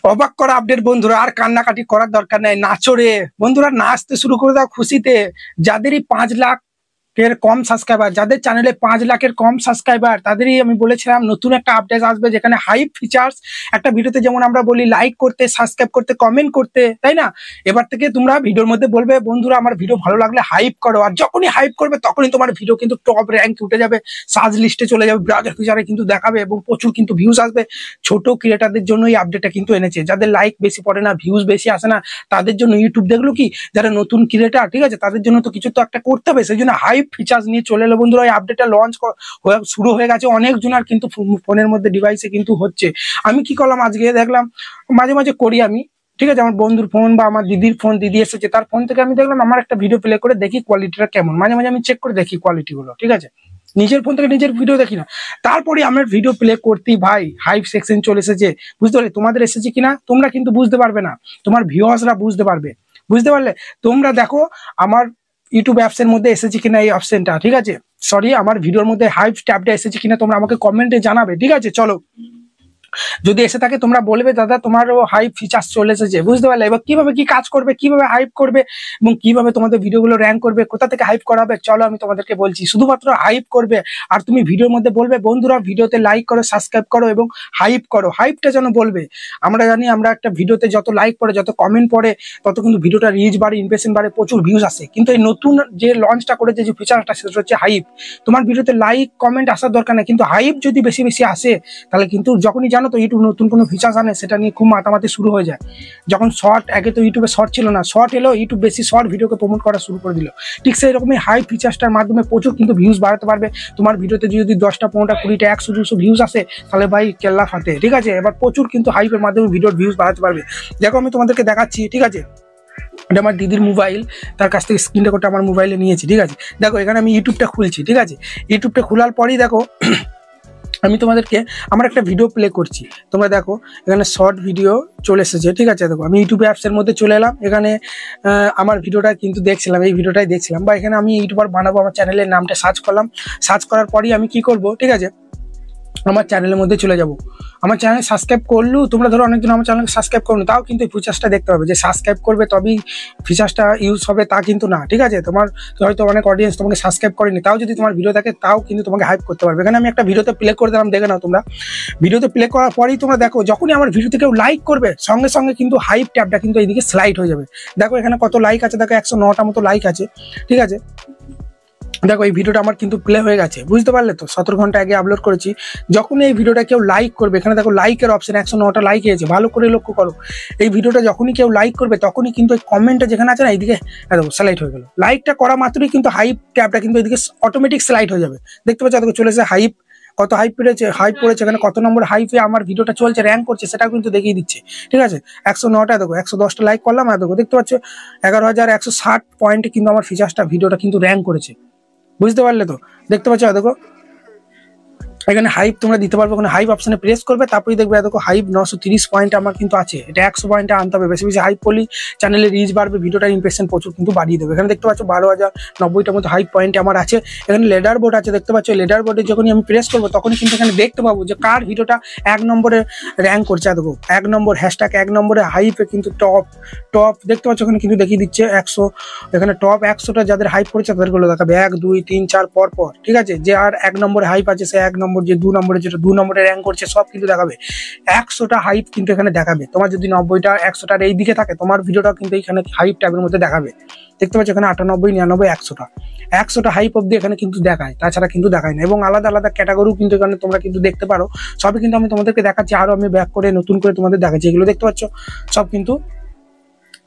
অবাক করা আপডেট বন্ধুরা, আর কান্নাকাটি করার দরকার নাই। নাচো রে বন্ধুরা, নাচতে শুরু করে দাও খুশিতে। যাদেরই 5 লাখ এর কম সাবস্ক্রাইবার, যাদের চ্যানেলে 5 লাখের কম সাবস্ক্রাইবার, তাদেরই আমি বলেছিলাম নতুন একটা আপডেট আসবে, যেখানে হাইপ ফিচার্স একটা ভিডিওতে যেমন আমরা বলি লাইক করতে, সাবস্ক্রাইব করতে, কমেন্ট করতে, তাই না? এবার থেকে তোমরা ভিডিওর মধ্যে বলবে বন্ধুরা আমার ভিডিও ভালো লাগলে হাইপ করো, আর যখনই হাইপ করবে তখনই তোমার ভিডিও কিন্তু টপ র্যাঙ্ক উঠে যাবে, সার্চ লিস্টে চলে যাবে, ব্রাউজার ফিচারে কিন্তু দেখাবে এবং প্রচুর কিন্তু ভিউজ আসবে। ছোট ক্রিয়েটারদের জন্য এই আপডেটটা কিন্তু এনেছে, যাদের লাইক বেশি পড়ে না, ভিউজ বেশি আসে না, তাদের জন্য ইউটিউব দেখলো কি, যারা নতুন ক্রিয়েটার, ঠিক আছে, তাদের জন্য তো কিছু তো একটা করতে হবে, সেই জন্য হাইপ ফিচার্স নিয়ে চলে এলো বন্ধুরা। এই আপডেটটা লঞ্চ শুরু হয়ে গেছে, অনেক জনের কিন্তু ফোনের মধ্যে ডিভাইসে কিন্তু হচ্ছে। আমি কি করলাম, আজকে দেখলাম, মাঝে মাঝে করি আমি, ঠিক আছে, আমার বন্ধুর ফোন বা আমার দিদির ফোন, দিদি এসেছে তার ফোন থেকে আমি দেখলাম আমার একটা ভিডিও প্লে করে দেখি কোয়ালিটিটা কেমন। মাঝে মাঝে আমি চেক করে দেখি কোয়ালিটি গুলো, ঠিক আছে, নিজের ফোন থেকে নিজের ভিডিও দেখি না। তারপরে আমার ভিডিও প্লে করতেই ভাই হাইপ সেকশন চলে এসেছে, বুঝতে পারলে? তোমাদের এসেছে কিনা তোমরা কিন্তু বুঝতে পারবে না, তোমার ভিউয়ার্সরা বুঝতে পারবে, বুঝতে পারলে? তোমরা দেখো আমার ইউটিউব অ্যাপস এর মধ্যে এসেছে কিনা এই অপশনটা, ঠিক আছে, সরি আমার ভিডিওর মধ্যে হাইপ ট্যাবটা এসেছে কিনা তোমরা আমাকে কমেন্টে জানাবে, ঠিক আছে? চলো, যদি এসে থাকে তোমরা বলবে দাদা তোমারও হাইপ ফিচার্স চলে এসেছে, বুঝতে পারলে? এবার কিভাবে কি কাজ করবে, কিভাবে হাইপ করবে এবং কিভাবে তোমাদের ভিডিওগুলো র্যাঙ্ক করবে, কোথা থেকে হাইপ করাবে, চলো আমি তোমাদেরকে বলছি। শুধুমাত্র হাইপ করবে, আর তুমি ভিডিওর মধ্যে বলবে বন্ধুরা ভিডিওতে লাইক করো, সাবস্ক্রাইব করো এবং হাইপ করো। হাইপটা যেন বলবে। আমরা জানি আমরা একটা ভিডিওতে যত লাইক পড়ে, যত কমেন্ট পড়ে, তত কিন্তু ভিডিওটা রিচ বাড়ে, ইমপ্রেশন বাড়ে, প্রচুর ভিউজ আসে। কিন্তু এই নতুন যে লঞ্চটা করেছে, যে ফিচারটা, সেটা হচ্ছে হাইপ। তোমার ভিডিওতে লাইক কমেন্ট আসার দরকার নেই, কিন্তু হাইপ যদি বেশি বেশি আসে, তাহলে কিন্তু যখনই জানো তো ইউটিউব নতুন কোনো ফিচার্স আনে, সেটা নিয়ে খুব মাতামাতি শুরু হয়ে যায়। যখন শর্ট, আগে তো ইউটিউবে শর্ট ছিল না, শর্ট এলো, ইউটিউব বেশি শর্ট ভিডিওকে প্রমোট করা শুরু করে দিল। ঠিক সেই রকমই হাই ফিচার্সটার মাধ্যমে প্রচুর কিন্তু ভিউজ বাড়াতে পারবে। তোমার ভিডিওতে যদি 10টা 15টা 20টা 100 200 ভিউজ আসে, তাহলে ভাই কেল্লা ফাতে, ঠিক আছে? এবার প্রচুর কিন্তু হাইপের মাধ্যমে ভিডিওর ভিউজ বাড়াতে পারবে। দেখো আমি তোমাদেরকে দেখাচ্ছি, ঠিক আছে, এটা আমার দিদির মোবাইল, তার কাছ থেকে স্ক্রিন রেকর্ডটা আমার মোবাইলে নিয়েছি, ঠিক আছে। দেখো এখানে আমি ইউটিউবটা খুলছি, ঠিক আছে, ইউটিউবটা খোলার পরেই দেখো আমি তোমাদেরকে আমার একটা ভিডিও প্লে করছি, তোমরা দেখো এখানে শর্ট ভিডিও চলে এসেছে, ঠিক আছে। দেখো আমি ইউটিউব অ্যাপসের মধ্যে চলে এলাম, এখানে আমার ভিডিওটা কিন্তু দেখছিলাম, এই ভিডিওটাই দেখছিলাম, বা এখানে আমি ইউটিউবার বানাবো, আমার চ্যানেলের নামটা সার্চ করলাম। সার্চ করার পরই আমি কি করব, ঠিক আছে, আমার চ্যানেলের মধ্যে চলে যাব। আমার চ্যানেল সাবস্ক্রাইব করলেও, তোমরা ধরো অনেকজন আমার চ্যানেলকে সাবস্ক্রাইব করো, তাও কিন্তু এই ফিচার্সটা দেখতে হবে, যে সাবস্ক্রাইব করবে তবেই ফিচার্সটা ইউজ হবে, তা কিন্তু না, ঠিক আছে। তোমার হয়তো অনেক অডিয়েন্স তোমাকে সাবস্ক্রাইব করেনি, তাও যদি তোমার ভিডিও থাকে, তাও কিন্তু তোমাকে হাইপ করতে পারবে। এখানে আমি একটা ভিডিওতে প্লে করে দিলাম, দেখে নাও তোমরা। ভিডিওতে প্লে করার পরেই তোমরা দেখো, যখনই আমার ভিডিওতে কেউ লাইক করবে, সঙ্গে সঙ্গে কিন্তু হাইপ ট্যাবটা কিন্তু এইদিকে স্লাইড হয়ে যাবে। দেখো এখানে কত লাইক আছে, দেখো 109টা মতো লাইক আছে, ঠিক আছে। দেখো এই ভিডিওটা আমার কিন্তু প্লে হয়ে গেছে, বুঝতে পারলে তো? 17 ঘন্টা আগে আপলোড করেছি। যখন এই ভিডিওটা কেউ লাইক করবে, এখানে দেখো লাইকের অপশন 109টা লাইক হয়েছে, ভালো করে লক্ষ্য করো। এই ভিডিওটা যখনই কেউ লাইক করবে, তখনই কিন্তু এই কমেন্টটা যেখানে আছে না, এইদিকে দেখো স্লাইড হয়ে গেল। লাইকটা করা মাত্রই কিন্তু হাইপ ট্যাবটা কিন্তু এইদিকে অটোমেটিক স্লাইড হয়ে যাবে, দেখতে পাচ্ছ? দেখো চলে এসে হাইপ, কত হাইপ পড়েছে, এখানে কত নম্বর হাইপে আমার ভিডিওটা চলছে, র্যাঙ্ক করছে, সেটাও কিন্তু দেখিয়ে দিচ্ছে, ঠিক আছে। 109টা দেখো, 110টা লাইক করলাম, আর দেখো দেখতে পাচ্ছ 11,160 পয়েন্টে কিন্তু আমার ফিচার্সটা ভিডিওটা কিন্তু র্যাঙ্ক করেছে, বুঝতে পারলে তো? দেখতে পাচ্ছ দেখো এখানে হাইপ তোমরা দিতে পারবে, ওখানে হাইপ অপশনে প্রেস করবে, তারপরে দেখবে দেখো হাইপ 930 পয়েন্ট আমার কিন্তু আছে। এটা 100 পয়েন্টে আনতে হবে, বেশি বেশি হাইপ করলেই চ্যানেলের রিচ বাড়বে, ভিডিওটার ইমপ্রেশন প্রচুর কিন্তু বাড়িয়ে দেবে। এখানে দেখতে পাচ্ছ 12,090টার মতো হাইপ পয়েন্ট আমার আছে। এখানে লেডার বোর্ড আছে, দেখতে পাচ্ছ লেডার বোর্ডে যখনই আমি প্রেস করবো, তখনই কিন্তু এখানে দেখতে পাবো যে কার ভিডিওটা 1 নম্বরে র্যাঙ্ক করছে। দেখো 1 নম্বর হ্যাশট্যাগ 1 নম্বরে হাইপে কিন্তু টপ দেখতে পাচ্ছ, ওখানে কিন্তু দেখিয়ে দিচ্ছে 100। এখানে টপ 100টা যাদের হাইপ করেছে তাদেরগুলো দেখাবে 1 2 3 4 পর, ঠিক আছে। যে আর 1 নম্বরে হাইপ আছে, সে 1 নম্বর, যে 2 নম্বরে, যেটা 2 নম্বরে র্যাঙ্ক করছে, সব কিন্তু দেখাবে। 100টা হাইপ কিন্তু এখানে দেখাবে। তোমার যদি 90টা 100টার এই দিকে থাকে, তোমার ভিডিওটা কিন্তু এখানে হাইপ ট্যাবের মধ্যে দেখাবে, দেখতে পাচ্ছ? এখানে 98 99 100টা হাইপ অব্দি এখানে কিন্তু দেখায়, তাছাড়া কিন্তু দেখায় না। এবং আলাদা আলাদা ক্যাটাগরিও কিন্তু এখানে তোমরা কিন্তু দেখতে পারো, সবই কিন্তু আমি তোমাদেরকে দেখাচ্ছি। আরো আমি ব্যাক করে নতুন করে তোমাদের দেখাচ্ছি, এগুলো দেখতে পাচ্ছ সব কিন্তু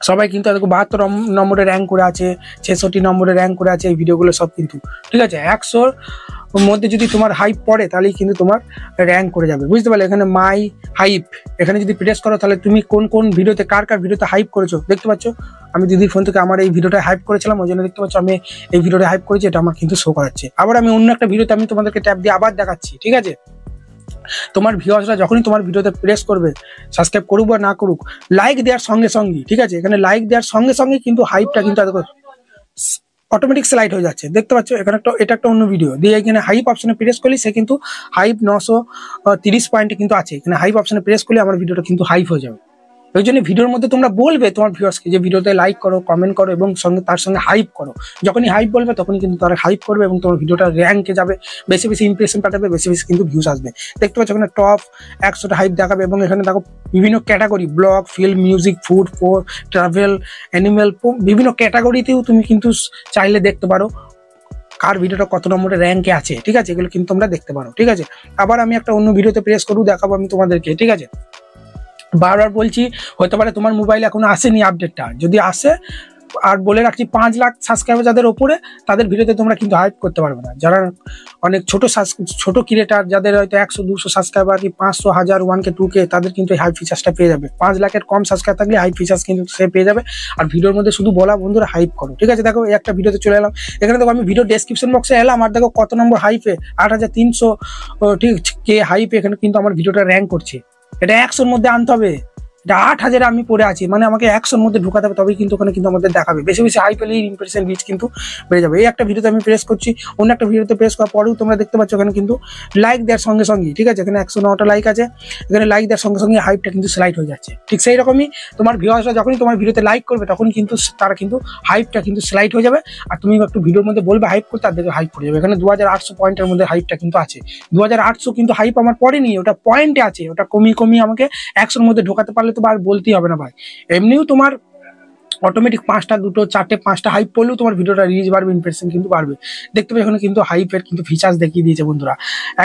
সবাই কিন্তু 72 নম্বরে র্যাঙ্ক করে আছে, 66 নম্বরে র্যাঙ্ক করে আছে, এই ভিডিওগুলো সব কিন্তু, ঠিক আছে। 100 মধ্যে যদি তোমার হাইপ পড়ে, তাহলেই কিন্তু তোমার র্যাঙ্ক করে যাবে, বুঝতে পারলে? এখানে মাই হাইপ, এখানে যদি প্রেস করো, তাহলে তুমি কোন কোন ভিডিওতে কার ভিডিওতে হাইপ করেছো দেখতে পাচ্ছ। আমি দিদির ফোন থেকে আমার এই ভিডিওটা হাইপ করেছিলাম, ওই জন্য দেখতে পাচ্ছ আমি এই ভিডিওটা হাইপ করেছি, এটা আমার কিন্তু শো করাচ্ছে। আবার আমি অন্য একটা ভিডিওতে আমি তোমাদেরকে ট্যাপ দিয়ে আবার দেখাচ্ছি, ঠিক আছে। তোমার ভিউয়ার্সরা যখনই তোমার ভিডিওতে প্রেস করবে, সাবস্ক্রাইব করুক বা না করুক, লাইক দেওয়ার সঙ্গে সঙ্গে, ঠিক আছে, এখানে লাইক দেওয়ার সঙ্গে সঙ্গে কিন্তু হাইপটা কিন্তু অটোমেটিক স্লাইড হয়ে যাচ্ছে, দেখতে পাচ্ছ? এখানে এটা একটা অন্য ভিডিও দিয়ে এখানে হাইপ অপশনে প্রেস করলে সে কিন্তু হাইপ 930 পয়েন্টে কিন্তু আছে। এখানে হাইপ অপশনে প্রেস করলে আমার ভিডিওটা কিন্তু হাইপ হয়ে যাবে, ওই জন্য ভিডিওর মধ্যে তোমরা বলবে তোমার ভিউয়ার্সকে যে ভিডিওতে লাইক করো, কমেন্ট করো এবং তার সঙ্গে হাইপ করো। যখনই হাইপ বলবে তখনই কিন্তু তারা হাইপ করবে এবং তোমার ভিডিওটা র্যাঙ্কে যাবে, বেশি বেশি ইমপ্রেশন পাঠাবে, বেশি বেশি কিন্তু ভিউজ আসবে। দেখতে পাচ্ছ এখানে টপ 100টা হাইপ দেখাবে এবং এখানে দেখো বিভিন্ন category, blog, film, music, food, travel, animal, বিভিন্ন ক্যাটাগরিতেও তুমি কিন্তু চাইলে দেখতে পারো কার ভিডিওটা কত নম্বরে র্যাঙ্কে আছে। ঠিক আছে, এগুলো কিন্তু তোমরা দেখতে পারো। ঠিক আছে, আবার আমি একটা অন্য ভিডিওতে প্রেস করবো, দেখাবো আমি তোমাদেরকে। ঠিক আছে, বারবার বলছি, হতে পারে তোমার মোবাইলে এখনো আসেনি আপডেটটা, যদি আসে আর বলে রাখছি 5 লাখ সাবস্ক্রাইবার যাদের ওপরে, তাদের ভিডিওতে তোমরা কিন্তু হাইপ করতে পারবে না। যারা অনেক ছোট ক্রিয়েটার, যাদের হয়তো 100-200 সাবস্ক্রাইবার, কি 500, 1000, 1K, 2K, তাদের কিন্তু হাইপ ফিচার্সটা পেয়ে যাবে। 5 লাখের কম সাবস্ক্রাইব থাকলে হাইপ ফিচার্স কিন্তু সে পেয়ে যাবে। আর ভিডিওর মধ্যে শুধু বলা বন্ধুরা হাইপ করো। ঠিক আছে, দেখো এই একটা ভিডিওতে চলে এলাম, এখানে দেখো আমি ভিডিও ডেসক্রিপশন বক্সে এলাম আর দেখো কত নম্বর হাইপে, 8300 ঠিক কে হাইপে এখানে কিন্তু আমার ভিডিওটা র্যাঙ্ক করছে। এটা 100-র মধ্যে আনতে হবে, এটা 8000 আমি পড়ে আছি, মানে আমাকে 100-র মধ্যে ঢুকাতে হবে, তবেই কিন্তু ওখানে কিন্তু আমাদের দেখাবে। বেশি বেশি হাই পেলে ইমপ্রেশন রিচ কিন্তু বেড়ে যাবে। এই একটা ভিডিওতে আমি প্রেস করছি, অন্য একটা ভিডিওতে প্রেস করার পরেও তোমরা দেখতে পাচ্ছ এখানে কিন্তু লাইক দেওয়ার সঙ্গে সঙ্গে, ঠিক আছে, এখানে 109টা লাইক আছে, এখানে লাইক দেওয়ার সঙ্গে সঙ্গে হাইপটা কিন্তু স্লাইড হয়ে যাচ্ছে। ঠিক সেই রকমই তোমার ভিউয়ার্সরা যখনই তোমার ভিডিওতে লাইক করবে তখন কিন্তু তারা কিন্তু হাইপটা কিন্তু স্লাইড হয়ে যাবে। আর তুমি একটু ভিডিওর মধ্যে বলবে হাইপ করতে, আর দেখবে হাইপ পড়ে যাবে। এখানে 2800 পয়েন্টের মধ্যে হাইপটা কিন্তু আছে। 2800 কিন্তু হাইপ আমার পড়েনি, ওটা পয়েন্টে আছে, ওটা কমিয়ে আমাকে 100-র মধ্যে ঢোকাতে পারলে তো আর বলতেই হবে না ভাই। এমনিও তোমার অটোমেটিক 5টা, 2টো, 4টে, 5টা হাইপ পড়লেও তোমার ভিডিওটা রিচ বাড়বে, ইমপ্রেশন কিন্তু বাড়বে। দেখতে পাবে এখানে কিন্তু হাইপের কিন্তু ফিচার্স দেখিয়ে দিয়েছে বন্ধুরা।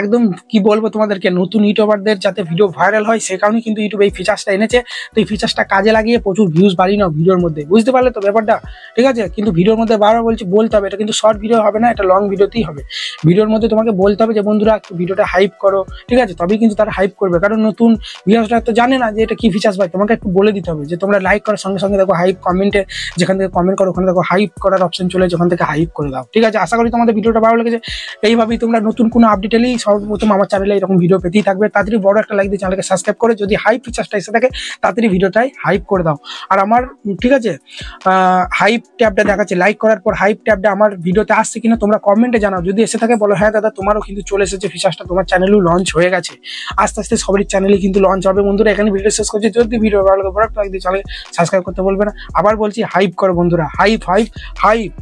একদম কি বলবো তোমাদেরকে, নতুন ইউটিউবারদের যাতে ভিডিও ভাইরাল হয় সে কারণে কিন্তু ইউটিউব এই ফিচার্সটা এনেছে। তো এই ফিচার্সটা কাজে লাগিয়ে প্রচুর ভিউজ বাড়িয়ে নাও ভিডিওর মধ্যে, বুঝতে পারলে তো ব্যাপারটা? ঠিক আছে, কিন্তু ভিডিওর মধ্যে বারবার বলতে হবে, এটা কিন্তু শর্ট ভিডিও হবে না, এটা লং ভিডিওতেই হবে। ভিডিওর মধ্যে তোমাকে বলতে হবে যে বন্ধুরা একটু ভিডিওটা হাইপ করো, ঠিক আছে, তবেই কিন্তু তারা হাইপ করবে। কারণ নতুন ভিউয়ার্সরা তো জানে না যে এটা কি ফিচার্স পায়, তোমাকে একটু বলে দিতে হবে যে তোমরা লাইক করার সঙ্গে সঙ্গে দেখো হাইপ, কমেন্টে যেখান থেকে কমেন্ট করো ওখানে দেখো হাইপ করার অপশন চলে, যেখান থেকে হাইপ করে দাও। ঠিক আছে, আশা করি তোমাদের ভিডিওটা ভালো লেগেছে। এইভাবেই তোমরা নতুন কোনো আপডেট এলেই সর্বপ্রথম আমার চ্যানেলে এরকম ভিডিও পেতেই থাকবে। তাড়াতাড়ি বড় একটা লাইক দিয়ে চ্যানেলকে সাবস্ক্রাইব করে, যদি হাইপ ফিচার্সটা এসে থাকে তাড়াতাড়ি ভিডিওটাই হাইপ করে দাও। আর আমার ঠিক আছে হাইপ ট্যাবটা দেখাচ্ছে, লাইক করার পর হাইপ ট্যাবটা আমার ভিডিওতে আসছে কিনা তোমরা কমেন্টে জানাও। যদি এসে থাকে বলো হ্যাঁ দাদা তোমারও কিন্তু চলে এসেছে ফিচার্সটা, তোমার চ্যানেলেও লঞ্চ হয়ে গেছে। আস্তে আস্তে সবারই চ্যানেলে কিন্তু লঞ্চ হবে বন্ধুরা। এখানে ভিডিও শেষ করছি, যদি ভিডিও ভালো লাগে বড় একটা লাইক দিয়ে চ্যানেল সাবস্ক্রাইব করতে বলবে না। আবার বলছি হাইপ করো বন্ধুরা, হাইপ হাইপ হাইপ।